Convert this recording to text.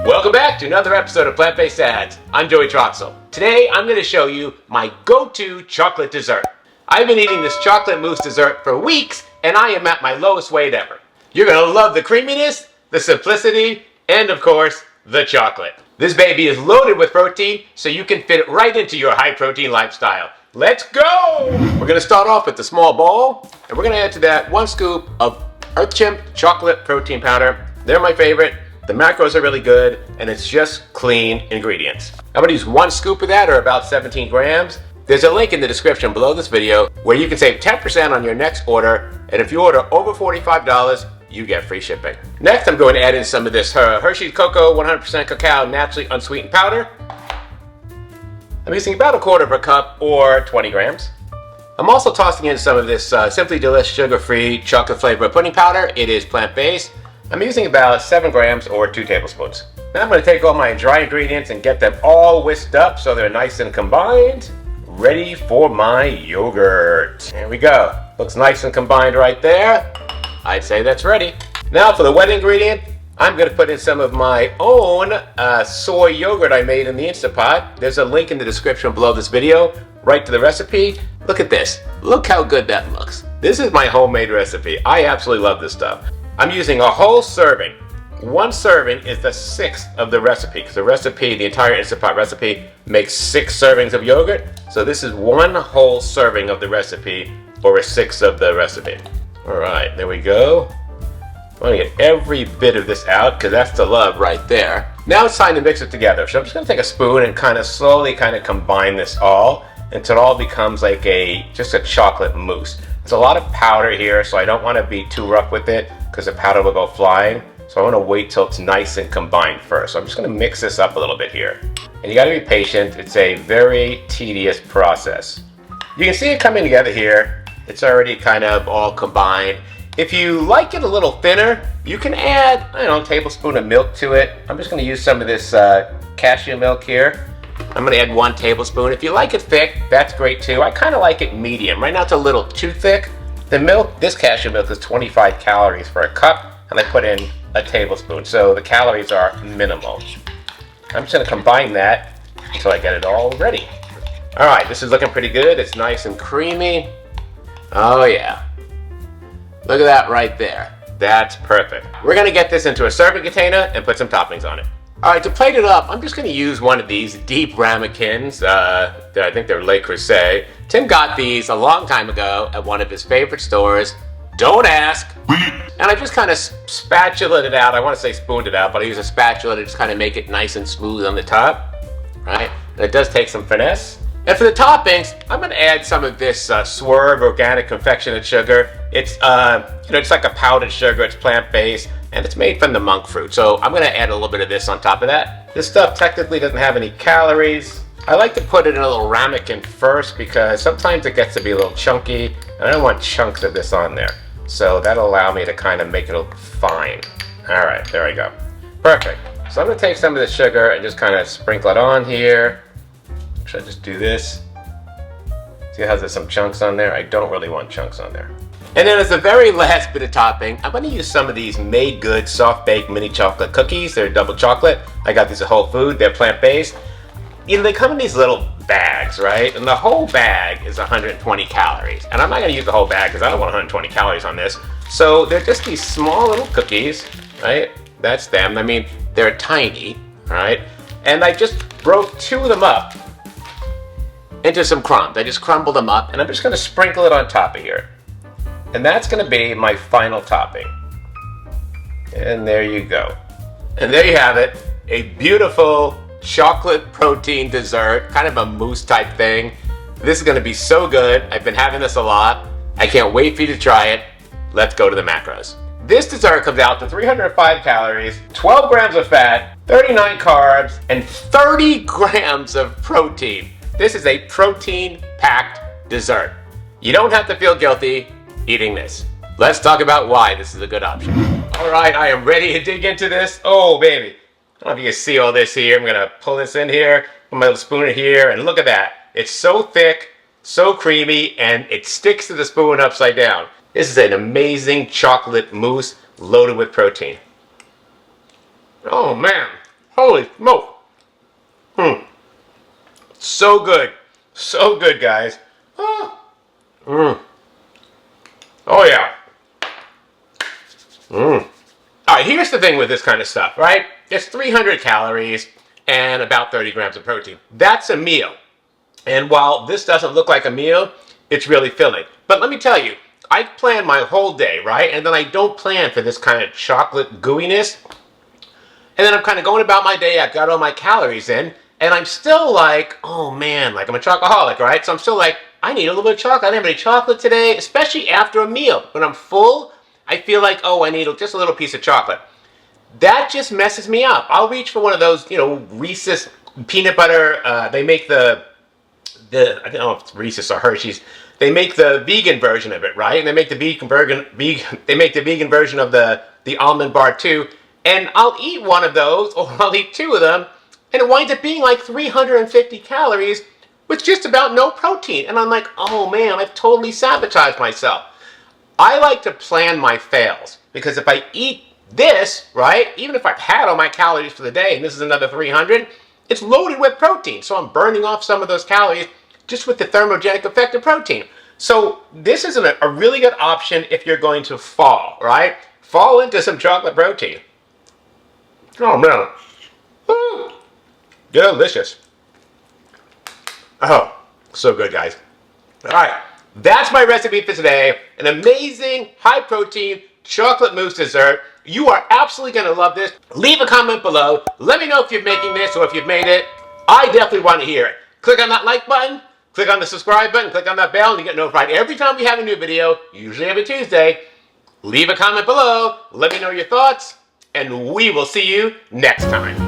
Welcome back to another episode of Plant-Based Ads. I'm Joey Troxel. Today I'm going to show you my go-to chocolate dessert. I've been eating this chocolate mousse dessert for weeks and I am at my lowest weight ever. You're going to love the creaminess, the simplicity, and of course, the chocolate. This baby is loaded with protein so you can fit it right into your high protein lifestyle. Let's go! We're going to start off with the small bowl and we're going to add to that 1 scoop of Earth Chimp chocolate protein powder. They're my favorite. The macros are really good, and it's just clean ingredients. I'm going to use 1 scoop of that, or about 17 grams. There's a link in the description below this video where you can save 10% on your next order, and if you order over $45, you get free shipping. Next, I'm going to add in some of this Hershey's Cocoa 100% cacao naturally unsweetened powder. I'm using about 1/4 cup, or 20 grams. I'm also tossing in some of this Simply Delish sugar-free chocolate flavor pudding powder. It is plant-based. I'm using about 7 grams or 2 tablespoons. Now I'm going to take all my dry ingredients and get them all whisked up so they're nice and combined. Ready for my yogurt. Here we go. Looks nice and combined right there. I'd say that's ready. Now for the wet ingredient, I'm going to put in some of my own soy yogurt I made in the Instant Pot. There's a link in the description below this video, right to the recipe. Look at this. Look how good that looks. This is my homemade recipe. I absolutely love this stuff. I'm using a whole serving. 1 serving is the 1/6 of the recipe, because the entire Instant Pot recipe makes 6 servings of yogurt. So this is 1 whole serving of the recipe, or a 1/6 of the recipe. All right, there we go. I want to get every bit of this out, because that's the love right there. Now it's time to mix it together. So I'm just going to take a spoon and slowly combine this all until it all becomes like just a chocolate mousse. There's a lot of powder here, so I don't want to be too rough with it, because the powder will go flying. So I want to wait till it's nice and combined first. So I'm just going to mix this up a little bit here. And you got to be patient. It's a very tedious process. You can see it coming together here. It's already all combined. If you like it a little thinner, you can add, a tablespoon of milk to it. I'm just going to use some of this cashew milk here. I'm going to add 1 tablespoon. If you like it thick, that's great too. I kind of like it medium. Right now it's a little too thick. The milk, this cashew milk is 25 calories for a cup, and I put in a tablespoon, so the calories are minimal. I'm just going to combine that until I get it all ready. All right, this is looking pretty good. It's nice and creamy. Oh yeah. Look at that right there. That's perfect. We're going to get this into a serving container and put some toppings on it. All right, to plate it up, I'm just going to use one of these deep ramekins. I think they're Le Creuset. Tim got these a long time ago at one of his favorite stores. Don't ask. And I just spatulaed it out. I want to say spooned it out, but I use a spatula to just make it nice and smooth on the top. Right? And it does take some finesse. And for the toppings, I'm going to add some of this Swerve organic confectionate sugar. It's it's like a powdered sugar. It's plant-based, and it's made from the monk fruit. So I'm going to add a little bit of this on top of that. This stuff technically doesn't have any calories. I like to put it in a little ramekin first, because sometimes it gets to be a little chunky, and I don't want chunks of this on there. So that'll allow me to make it look fine. All right, there I go. Perfect. So I'm going to take some of the sugar and just sprinkle it on here. Should I just do this? See how there's some chunks on there? I don't really want chunks on there. And then as the very last bit of topping, I'm going to use some of these Made Good soft baked mini chocolate cookies. They're double chocolate. I got these at Whole Foods. They're plant-based. They come in these little bags, right? And the whole bag is 120 calories. And I'm not going to use the whole bag because I don't want 120 calories on this. So they're just these small little cookies, right? That's them. They're tiny, right? And I just broke 2 of them up into some crumbs. I just crumbled them up, and I'm just going to sprinkle it on top of here. And that's going to be my final topping. And there you go. And there you have it. A beautiful chocolate protein dessert, a mousse type thing. This is going to be so good. I've been having this a lot. I can't wait for you to try it. Let's go to the macros. This dessert comes out to 305 calories, 12 grams of fat, 39 carbs, and 30 grams of protein. This is a protein-packed dessert. You don't have to feel guilty eating this. Let's talk about why this is a good option. All right, I am ready to dig into this. Oh, baby. I don't know if you can see all this here. I'm going to pull this in here, put my little spoon in here, and look at that. It's so thick, so creamy, and it sticks to the spoon upside down. This is an amazing chocolate mousse loaded with protein. Oh, man. Holy smoke. So good. So good, guys. Oh, oh yeah. Alright, here's the thing with this kind of stuff, right? It's 300 calories and about 30 grams of protein. That's a meal. And while this doesn't look like a meal, it's really filling. But let me tell you, I plan my whole day, right? And then I don't plan for this kind of chocolate gooiness. And then I'm kind of going about my day, I've got all my calories in, and I'm still like, oh man, like I'm a chocoholic, right? So I'm still like, I need a little bit of chocolate. I didn't have any chocolate today, especially after a meal. When I'm full, I feel like, oh, I need just a little piece of chocolate. That just messes me up. I'll reach for one of those, Reese's peanut butter. They make I don't know if it's Reese's or Hershey's. They make the vegan version of it, right? And they make the vegan version of the almond bar too. And I'll eat one of those, or I'll eat two of them, and it winds up being like 350 calories with just about no protein. And I'm like, oh man, I've totally sabotaged myself. I like to plan my fails, because if I eat this, right, even if I've had all my calories for the day, and this is another 300, it's loaded with protein. So I'm burning off some of those calories just with the thermogenic effect of protein. So this is a really good option if you're going to fall, right? Fall into some chocolate protein. Oh man. Woo. Delicious. Oh, so good, guys. All right, that's my recipe for today. An amazing high protein chocolate mousse dessert. You are absolutely going to love this. Leave a comment below. Let me know if you're making this or if you've made it. I definitely want to hear it. Click on that like button, click on the subscribe button, click on that bell, and you get notified every time we have a new video, usually every Tuesday. Leave a comment below. Let me know your thoughts, and we will see you next time.